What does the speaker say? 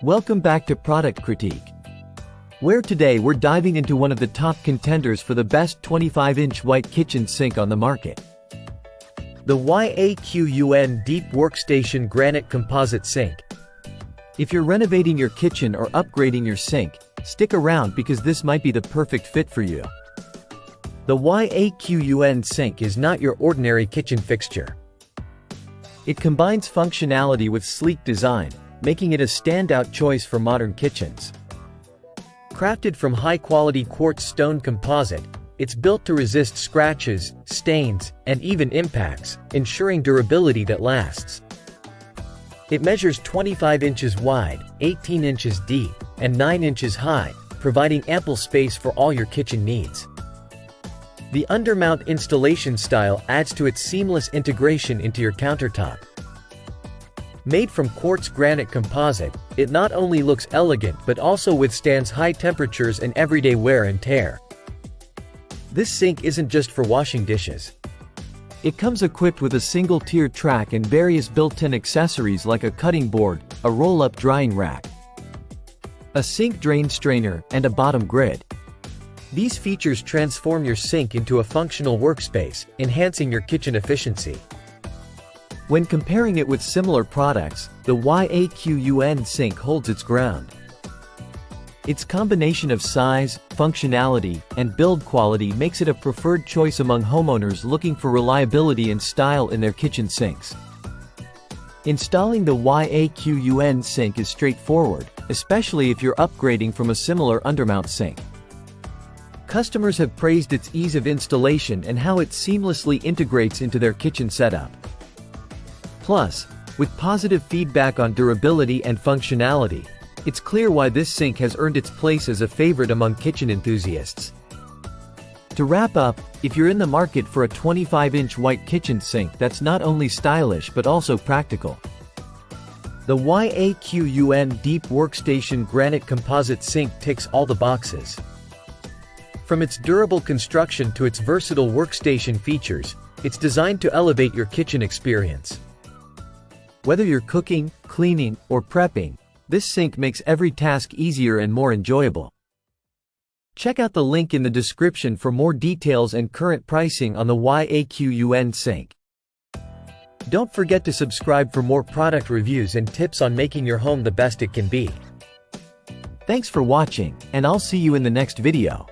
Welcome back to Product Critique, where today we're diving into one of the top contenders for the best 25-inch white kitchen sink on the market. The YAQUN Deep Workstation Granite Composite Sink. If you're renovating your kitchen or upgrading your sink, stick around because this might be the perfect fit for you. The YAQUN sink is not your ordinary kitchen fixture. It combines functionality with sleek design, making it a standout choice for modern kitchens. Crafted from high-quality quartz stone composite, it's built to resist scratches, stains, and even impacts, ensuring durability that lasts. It measures 25 inches wide, 18 inches deep, and 9 inches high, providing ample space for all your kitchen needs. The Undermount installation style adds to its seamless integration into your countertop. Made from quartz granite composite, it not only looks elegant but also withstands high temperatures and everyday wear and tear. This sink isn't just for washing dishes. It comes equipped with a single-tier track and various built-in accessories like a cutting board, a roll-up drying rack, a sink drain strainer, and a bottom grid. These features transform your sink into a functional workspace, enhancing your kitchen efficiency. When comparing it with similar products, the YAQUN sink holds its ground. Its combination of size, functionality, and build quality makes it a preferred choice among homeowners looking for reliability and style in their kitchen sinks. Installing the YAQUN sink is straightforward, especially if you're upgrading from a similar Undermount sink. Customers have praised its ease of installation and how it seamlessly integrates into their kitchen setup. Plus, with positive feedback on durability and functionality, it's clear why this sink has earned its place as a favorite among kitchen enthusiasts. To wrap up, if you're in the market for a 25-inch white kitchen sink that's not only stylish but also practical, the YAQUN Deep Workstation Granite Composite Sink ticks all the boxes. From its durable construction to its versatile workstation features, it's designed to elevate your kitchen experience. Whether you're cooking, cleaning, or prepping, this sink makes every task easier and more enjoyable. Check out the link in the description for more details and current pricing on the YAQUN sink. Don't forget to subscribe for more product reviews and tips on making your home the best it can be. Thanks for watching, and I'll see you in the next video.